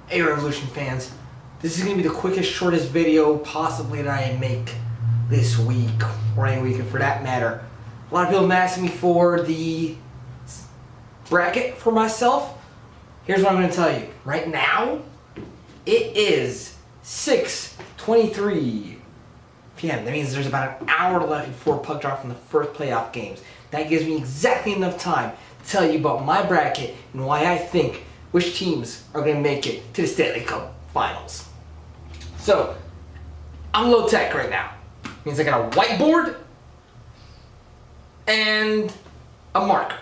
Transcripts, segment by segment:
Hey Revolution fans, this is going to be the quickest, shortest video possibly that I make this week, or any week for that matter. A lot of people have been asking me for the bracket for myself. Here's what I'm going to tell you. Right now, it is 6:23 p.m. That means there's about an hour left before puck drop from the first playoff games. That gives me exactly enough time to tell you about my bracket and why I think which teams are going to make it to the Stanley Cup Finals. So, I'm low tech right now. Means I got a whiteboard and a marker.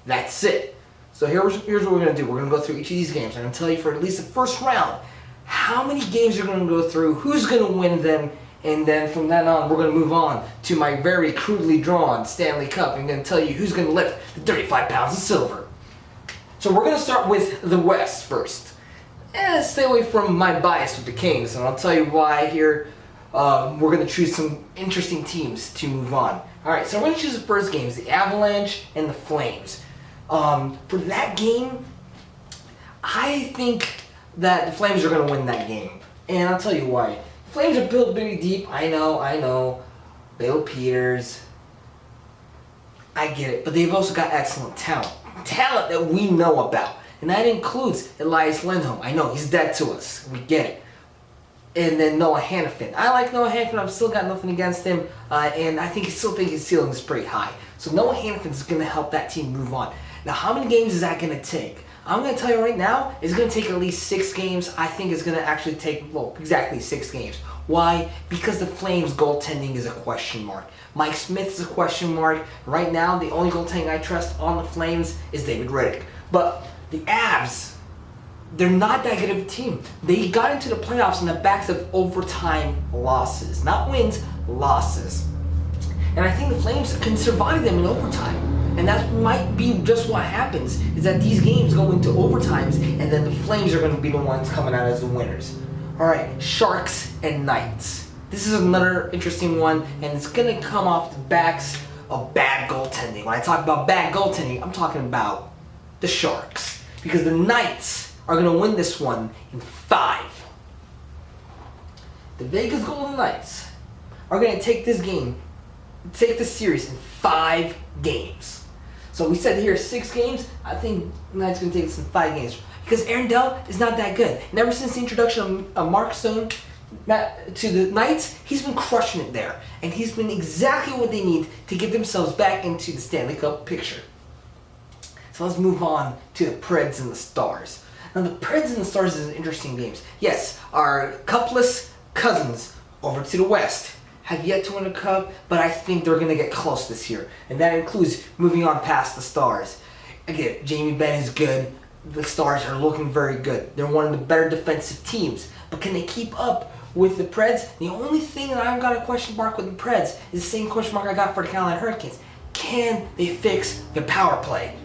That's it. So here's what we're going to do. We're going to go through each of these games. I'm going to tell you for at least the first round how many games you're going to go through, who's going to win them, and then from then on we're going to move on to my very crudely drawn Stanley Cup. I'm going to tell you who's going to lift the 35 pounds of silver. So we're going to start with the West first. Stay away from my bias with the Kings, and I'll tell you why here. We're going to choose some interesting teams to move on. Alright, so we're going to choose the first games, the Avalanche and the Flames. For that game, I think that the Flames are going to win that game. And I'll tell you why. The Flames are built very deep. I know. Bill Peters. I get it. But they've also got excellent talent. Talent that we know about. And that includes Elias Lindholm. I know, he's dead to us. We get it. And then Noah Hanifin. I like Noah Hanifin. I've still got nothing against him. And I still think his ceiling is pretty high. So Noah Hanifin is going to help that team move on. Now, how many games is that going to take? I'm going to tell you right now, it's going to take at least 6 games. I think it's going to actually take, well, exactly 6 games. Why? Because the Flames' goaltending is a question mark. Mike Smith is a question mark. Right now, the only goaltending I trust on the Flames is David Rittich. But the Avs, they're not that good of a team. They got into the playoffs on the backs of overtime losses. Not wins, losses. And I think the Flames can survive them in overtime. And that might be just what happens, is that these games go into overtimes, and then the Flames are going to be the ones coming out as the winners. Alright, Sharks and Knights. This is another interesting one, and it's going to come off the backs of bad goaltending. When I talk about bad goaltending, I'm talking about the Sharks. Because the Knights are going to win this one in 5. The Vegas Golden Knights are going to take this series in 5 games. So we said here 6 games. I think the Knights are going to take this in 5 games. Because Aaron Dell is not that good. And ever since the introduction of Mark Stone to the Knights, he's been crushing it there. And he's been exactly what they need to get themselves back into the Stanley Cup picture. So let's move on to the Preds and the Stars. Now the Preds and the Stars is an interesting game. Yes, our cupless cousins over to the West have yet to win a cup, but I think they're going to get close this year. And that includes moving on past the Stars. Again, Jamie Benn is good. The Stars are looking very good. They're one of the better defensive teams. But can they keep up with the Preds? The only thing that I've got a question mark with the Preds is the same question mark I got for the Carolina Hurricanes. Can they fix the power play?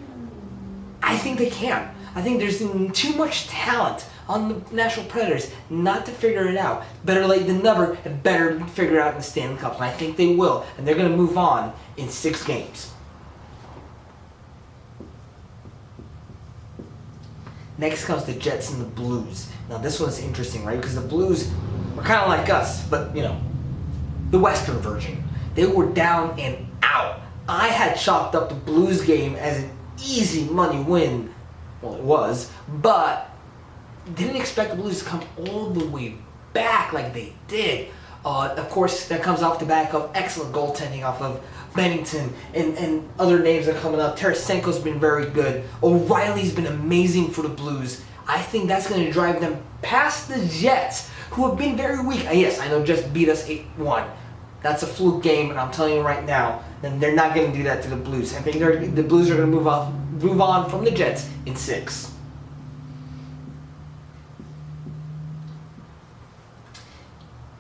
I think they can. I think there's too much talent on the Nashville Predators not to figure it out. Better late than never, and better figure it out in the Stanley Cup. And I think they will. And they're going to move on in 6 games. Next comes the Jets and the Blues. Now this one's interesting, right? Because the Blues are kind of like us, but you know, the Western version. They were down and out. I had chalked up the Blues game as an easy money win. Well, it was, but didn't expect the Blues to come all the way back like they did. Of course, that comes off the back of excellent goaltending off of Bennington and other names that are coming up. Tarasenko's been very good. O'Reilly's been amazing for the Blues. I think that's going to drive them past the Jets, who have been very weak. Yes, I know Jets beat us 8-1. That's a fluke game, and I'm telling you right now, then they're not going to do that to the Blues. I think the Blues are going to move on from the Jets in 6.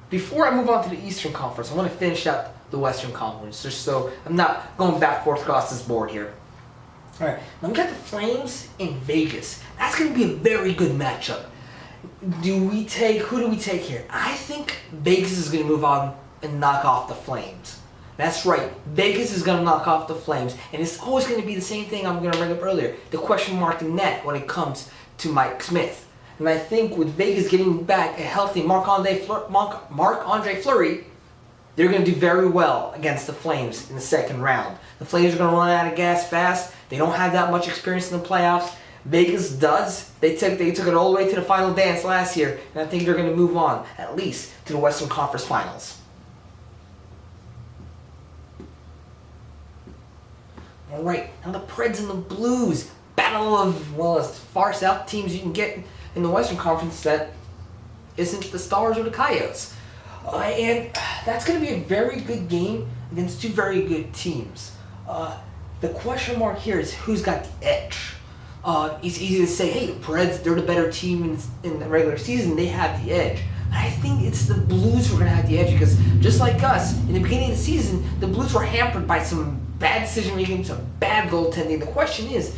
Before I move on to the Eastern Conference, I want to finish out the Western Conference, just so I'm not going back and forth across this board here. Alright, now we got the Flames in Vegas. That's going to be a very good matchup. Who do we take here? I think Vegas is going to move on and knock off the Flames. That's right, Vegas is going to knock off the Flames, and it's always going to be the same thing I'm going to bring up earlier, the question mark in net when it comes to Mike Smith. And I think with Vegas getting back a healthy Marc-Andre Fleury, they're going to do very well against the Flames in the second round. The Flames are going to run out of gas fast. They don't have that much experience in the playoffs. Vegas does. They took it all the way to the final dance last year, and I think they're going to move on, at least, to the Western Conference Finals. All right, now the Preds and the Blues. Battle of, well, as far south teams you can get in the Western Conference that isn't the Stars or the Coyotes. And that's going to be a very good game against two very good teams. The question mark here is who's got the edge. It's easy to say, hey, the Preds, they're the better team in the regular season. They have the edge. But I think it's the Blues who are going to have the edge because just like us, in the beginning of the season, the Blues were hampered by some bad decision-making, some bad goaltending. The question is,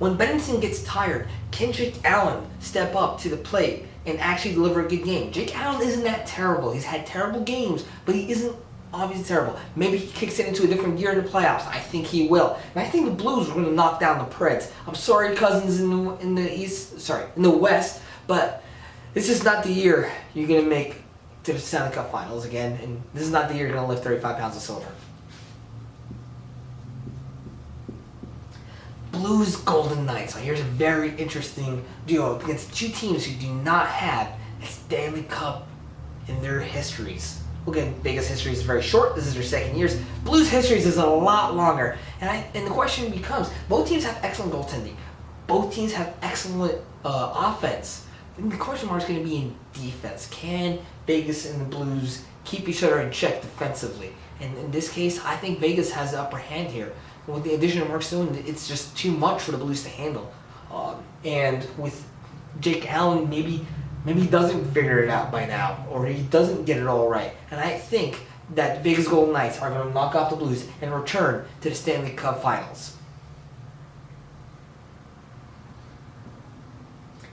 when Bennington gets tired, can Jake Allen step up to the plate and actually deliver a good game? Jake Allen isn't that terrible. He's had terrible games, but he isn't obviously terrible. Maybe he kicks it into a different gear in the playoffs. I think he will. And I think the Blues are going to knock down the Preds. I'm sorry, Cousins in the West, but this is not the year you're going to make to the Stanley Cup Finals again, and this is not the year you're going to lift 35 pounds of silver. Blues Golden Knights. Now here's a very interesting duo against two teams who do not have a Stanley Cup in their histories. Again, Vegas history is very short. This is their second years. Blues histories is a lot longer. And the question becomes, both teams have excellent goaltending. Both teams have excellent offense. And the question mark is going to be in defense. Can Vegas and the Blues keep each other in check defensively? And in this case, I think Vegas has the upper hand here. With the addition of Mark Stone, it's just too much for the Blues to handle. And with Jake Allen, maybe he doesn't figure it out by now, or he doesn't get it all right. And I think that Vegas Golden Knights are going to knock off the Blues and return to the Stanley Cup Finals.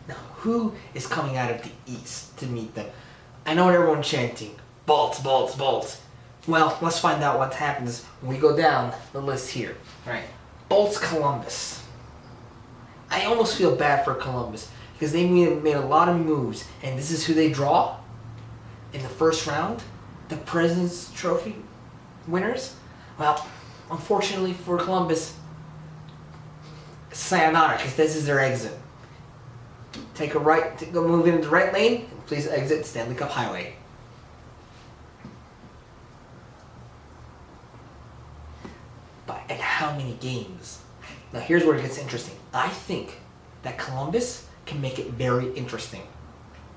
Now, who is coming out of the East to meet them? I know everyone's chanting, Bolts, Bolts, Bolts. Well, let's find out what happens when we go down the list here. All right, Bolts Columbus. I almost feel bad for Columbus because they made a lot of moves, and this is who they draw in the first round, the President's Trophy winners. Well, unfortunately for Columbus, sayonara, because this is their exit. Take a right, go move into the right lane, and please exit Stanley Cup Highway. And how many games? Now here's where it gets interesting. I think that Columbus can make it very interesting.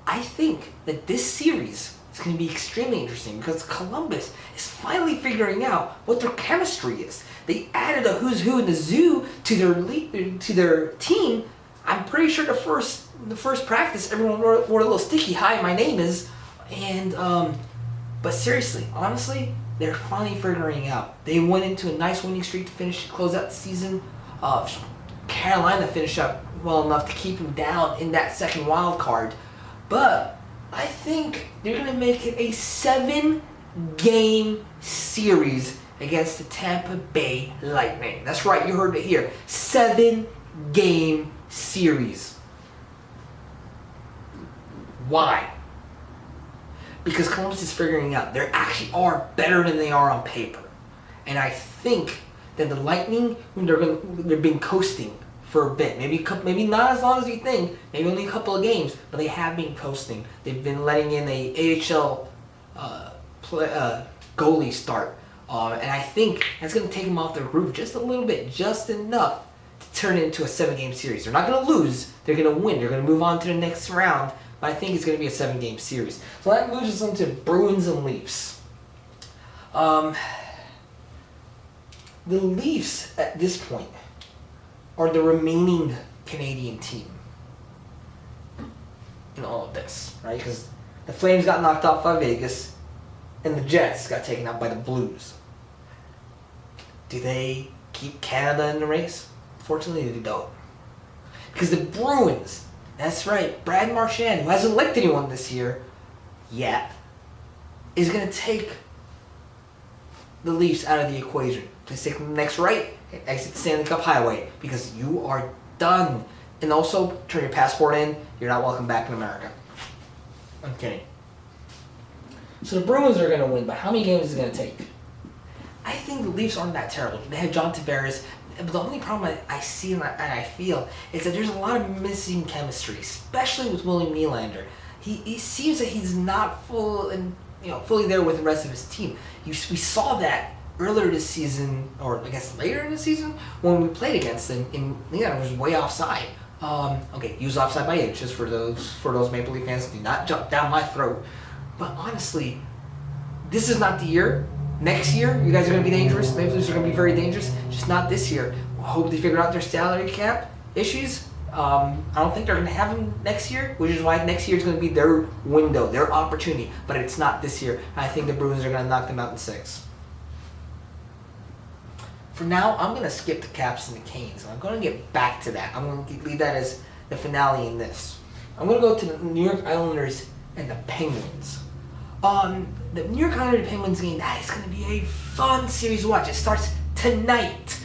I think that this series is going to be extremely interesting because Columbus is finally figuring out what their chemistry is. They added a who's who in the zoo to their team. I'm pretty sure the first practice everyone wore a little sticky. Hi, my name is, and but seriously, honestly, they're finally figuring out. They went into a nice winning streak to close out the season. Carolina finished up well enough to keep them down in that second wild card. But I think they're going to make it a 7-game series against the Tampa Bay Lightning. That's right, you heard it here. 7-game series. Why? Because Columbus is figuring out they actually are better than they are on paper. And I think that the Lightning, they've been coasting for a bit. Maybe not as long as you think. Maybe only a couple of games. But they have been coasting. They've been letting in a AHL goalie start. And I think that's going to take them off their groove just a little bit. Just enough to turn it into a 7-game series. They're not going to lose. They're going to win. They're going to move on to the next round. But I think it's going to be a 7-game series. So that moves us into Bruins and Leafs. The Leafs, at this point, are the remaining Canadian team in all of this, right? Because the Flames got knocked off by Vegas, and the Jets got taken out by the Blues. Do they keep Canada in the race? Fortunately, they don't. Because the Bruins... That's right, Brad Marchand, who hasn't licked anyone this year yet, is going to take the Leafs out of the equation. Please take the next right and exit the Stanley Cup Highway because you are done And also, turn your passport in. You're not welcome back in America. I'm kidding. So the Bruins are going to win, but how many games is it going to take? I think the Leafs aren't that terrible. They have John Tavares. But the only problem I see and I feel is that there's a lot of missing chemistry, especially with William Nylander. He seems that he's not fully there with the rest of his team. We saw that earlier this season, or I guess later in the season, when we played against them, and Nylander was way offside. He was offside by inches for those Maple Leaf fans. Do not jump down my throat. But honestly, this is not the year. Next year, you guys are going to be dangerous. Maple Leafs are going to be very dangerous. Just not this year. I hope they figure out their salary cap issues. I don't think they're going to have them next year, which is why next year is going to be their window, their opportunity. But it's not this year. I think the Bruins are going to knock them out in 6. For now, I'm going to skip the Caps and the Canes. And I'm going to get back to that. I'm going to leave that as the finale in this. I'm going to go to the New York Islanders and the Penguins. The New York Islanders Penguins game, that is going to be a fun series to watch. It starts tonight,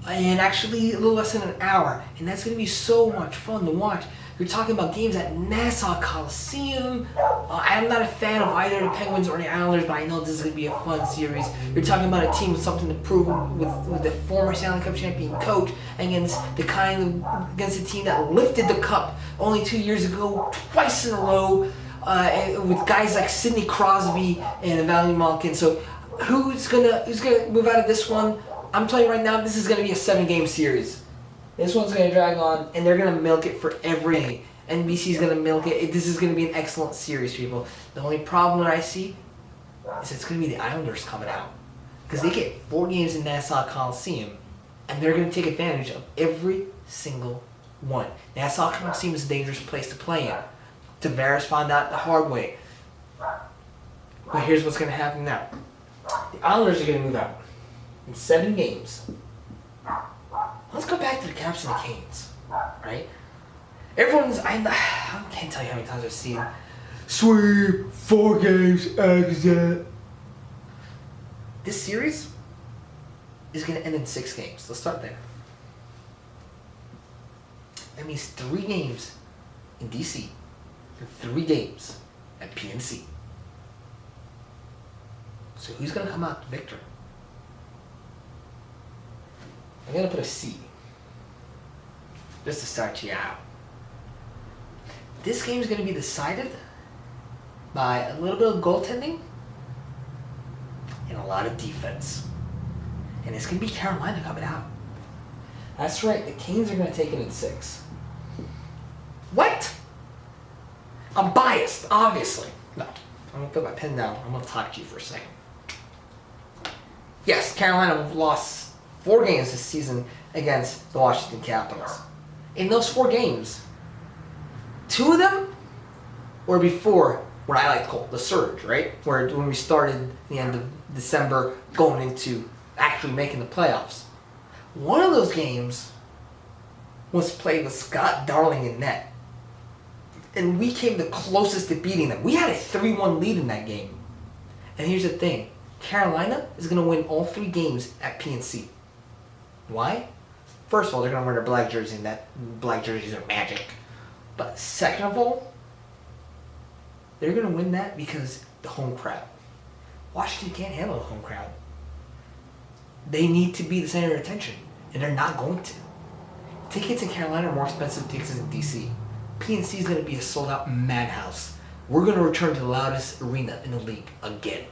and actually a little less than an hour, and that's going to be so much fun to watch. You're talking about games at Nassau Coliseum. I'm not a fan of either the Penguins or the Islanders, but I know this is going to be a fun series. You're talking about a team with something to prove with the former Stanley Cup champion coach against a team that lifted the cup only 2 years ago, twice in a row. With guys like Sidney Crosby and Evander Malkin. So who's gonna move out of this one? I'm telling you right now, this is gonna be a 7-game series. This one's gonna drag on, and they're gonna milk it for everything. NBC's gonna milk it. This is gonna be an excellent series, people. The only problem that I see is it's gonna be the Islanders coming out, because they get 4 games in Nassau Coliseum, and they're gonna take advantage of every single one. Nassau Coliseum is a dangerous place to play in. Tavares found out the hard way. But here's what's going to happen now. The Islanders are going to move out in 7 games. Let's go back to the Caps and the Canes, right? I can't tell you how many times I've seen sweep 4 games exit. This series is going to end in 6 games. Let's start there. That means 3 games in DC. 3 games at PNC. So who's going to come out the victor? I'm going to put a C. Just to start you out. This game is going to be decided by a little bit of goaltending and a lot of defense. And it's going to be Carolina coming out. That's right, the Canes are going to take it in 6. What? I'm biased, obviously. No, I'm going to put my pen down. I'm going to talk to you for a second. Yes, Carolina lost 4 games this season against the Washington Capitals. In those 4 games, 2 of them were before what I like to call the surge, right? When we started the end of December going into actually making the playoffs. One of those games was played with Scott Darling in net. And we came the closest to beating them. We had a 3-1 lead in that game. And here's the thing. Carolina is going to win all 3 games at PNC. Why? First of all, they're going to wear their black jersey, and that black jerseys are magic. But second of all, they're going to win that because the home crowd. Washington can't handle the home crowd. They need to be the center of attention, and they're not going to. Tickets in Carolina are more expensive than tickets in DC. PNC is going to be a sold-out madhouse. We're going to return to the loudest arena in the league again.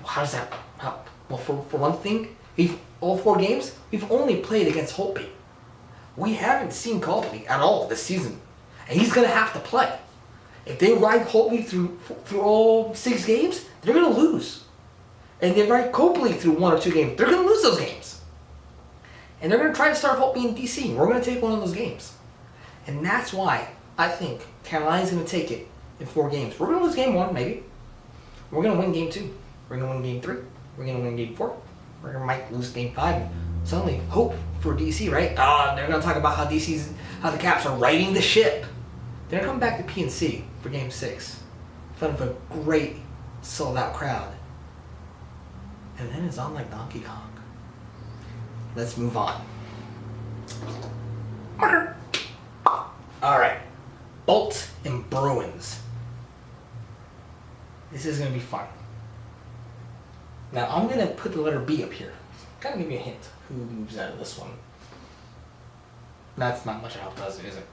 How does that help? Well, for one thing, all 4 games, we've only played against Holtby. We haven't seen Holtby at all this season, and he's going to have to play. If they ride Holtby through all 6 games, they're going to lose. And they ride Copley through 1 or 2 games, they're going to lose those games. And they're going to try to start Holtby in DC, and we're going to take one of those games. And that's why I think Carolina's going to take it in 4 games. We're going to lose game 1, maybe. We're going to win game 2. We're going to win game 3. We're going to win game 4. We're going to might lose game 5. Suddenly, hope for DC, right? They're going to talk about how the Caps are righting the ship. They're going to come back to PNC for game 6 in front of a great sold-out crowd. And then it's on like Donkey Kong. Let's move on. Marker. All right, Bolts and Bruins. This is going to be fun. Now, I'm going to put the letter B up here. Kind of give you a hint who moves out of this one. That's not much of help, does it, is it?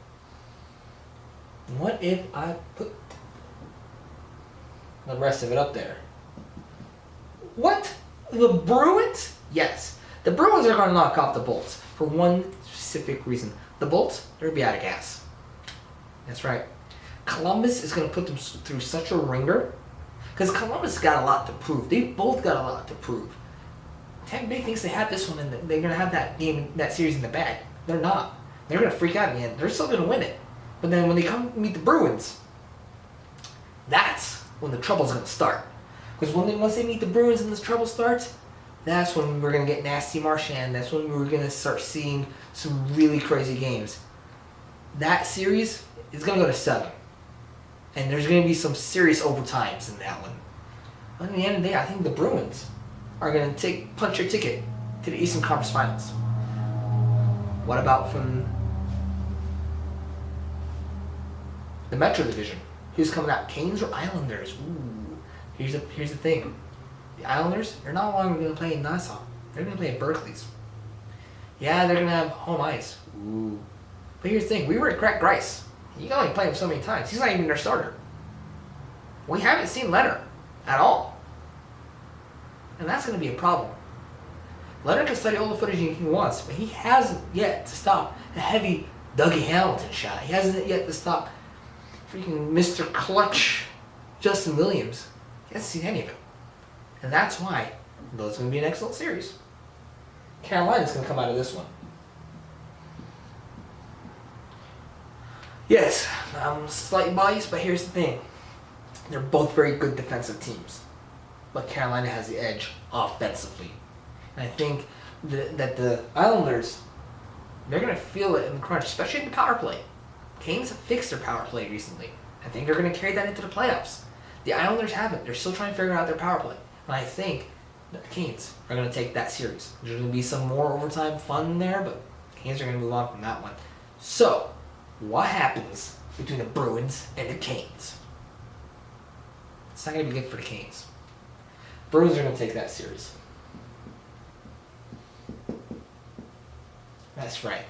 What if I put the rest of it up there? What? The Bruins? Yes. The Bruins are going to knock off the Bolts for one specific reason. The Bolts, they're going to be out of gas. That's right. Columbus is going to put them through such a ringer. Because Columbus got a lot to prove. They both got a lot to prove. Tampa Bay thinks they have this one and they're going to have that game, that series in the bag. They're not. They're going to freak out in the end. They're still going to win it. But then when they come meet the Bruins, that's when the trouble's going to start. Because once they meet the Bruins and this trouble starts, that's when we're going to get nasty Marchand. That's when we're going to start seeing some really crazy games. That series is going to go to 7. And there's going to be some serious overtimes in that one. But in the end of the day, I think the Bruins are going to punch your ticket to the Eastern Conference Finals. What about from the Metro Division? Who's coming out? Canes or Islanders? Ooh. Here's the thing. The Islanders, they're not longer going to play in Nassau. They're going to play at Berkeley's. Yeah, they're going to have home ice. Ooh. But here's the thing. We were at Craig Grice. You can only play him so many times. He's not even their starter. We haven't seen Leonard at all. And that's going to be a problem. Leonard can study all the footage he wants, but he hasn't yet to stop a heavy Dougie Hamilton shot. He hasn't yet to stop freaking Mr. Clutch Justin Williams. He hasn't seen any of it. And that's why those are going to be an excellent series. Carolina's going to come out of this one. Yes, I'm slightly biased, but here's the thing. They're both very good defensive teams. But Carolina has the edge offensively. And I think that the Islanders, they're going to feel it in the crunch, especially in the power play. Canes have fixed their power play recently. I think they're going to carry that into the playoffs. The Islanders haven't. They're still trying to figure out their power play. And I think that the Canes are going to take that series. There's going to be some more overtime fun there, but the Canes are going to move on from that one. So, what happens between the Bruins and the Canes? It's not going to be good for the Canes. Bruins are going to take that series. That's right.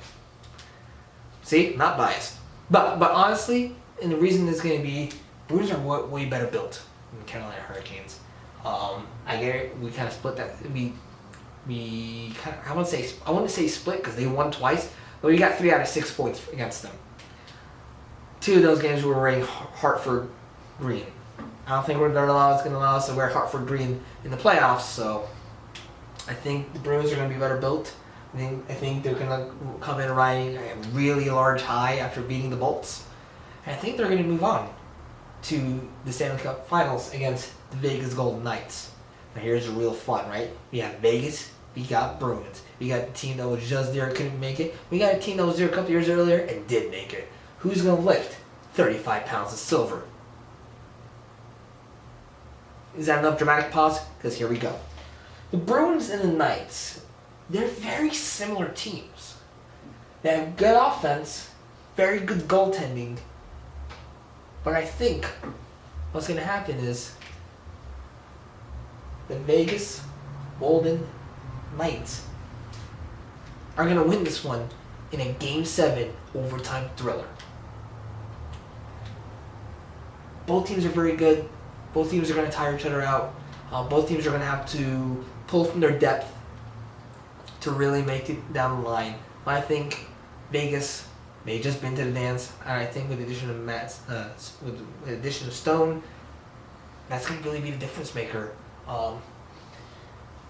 See, not biased. But honestly, and the reason is going to be, Bruins are way better built than the Carolina Hurricanes. I get it. We kind of split that. We kind of, I wouldn't say split because they won twice, but we got 3 out of 6 points against them. 2 of those games we were wearing Hartford green. I don't think they're going to allow us to wear Hartford green in the playoffs. So I think the Bruins are going to be better built. I think they're going to come in riding a really large high after beating the Bolts. And I think they're going to move on to the Stanley Cup Finals against the Vegas Golden Knights. Now here's the real fun, right? We have Vegas, we got Bruins. We got the team that was just there, couldn't make it. We got a team that was there a couple years earlier and did make it. Who's going to lift 35 pounds of silver? Is that enough dramatic pause? Because here we go. The Bruins and the Knights, they're very similar teams. They have good offense, very good goaltending. But I think what's going to happen is the Vegas Golden Knights are going to win this one in a Game 7 overtime thriller. Both teams are very good. Both teams are going to tire each other out. Both teams are going to have to pull from their depth to really make it down the line. But I think Vegas, they just been to the dance, and I think with the addition of with the addition of Stone, that's going to really be the difference maker.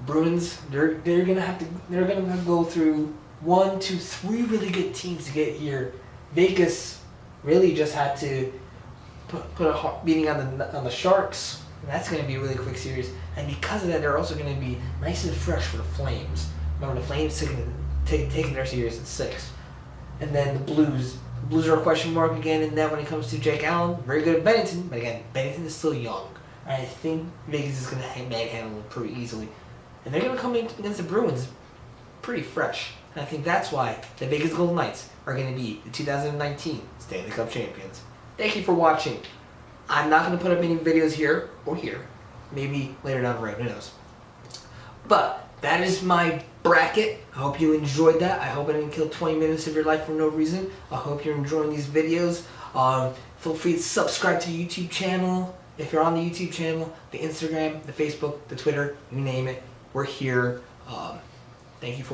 Bruins, they're gonna go through 1, 2, 3 really good teams to get here. Vegas really just had to put a beating on the Sharks. And that's going to be a really quick series, and because of that, they're also going to be nice and fresh for the Flames. Remember, the Flames taking their series in 6, and then the Blues. The Blues are a question mark again in that when it comes to Jake Allen. Very good at Bennington, but again, Bennington is still young. I think Vegas is going to manhandle them pretty easily. And they're going to come in against the Bruins pretty fresh. And I think that's why the Vegas Golden Knights are going to be the 2019 Stanley Cup champions. Thank you for watching. I'm not going to put up any videos here or here. Maybe later down the road, who knows. But that is my bracket. I hope you enjoyed that. I hope I didn't kill 20 minutes of your life for no reason. I hope you're enjoying these videos. Feel free to subscribe to the YouTube channel. If you're on the YouTube channel, the Instagram, the Facebook, the Twitter, you name it, we're here. Thank you for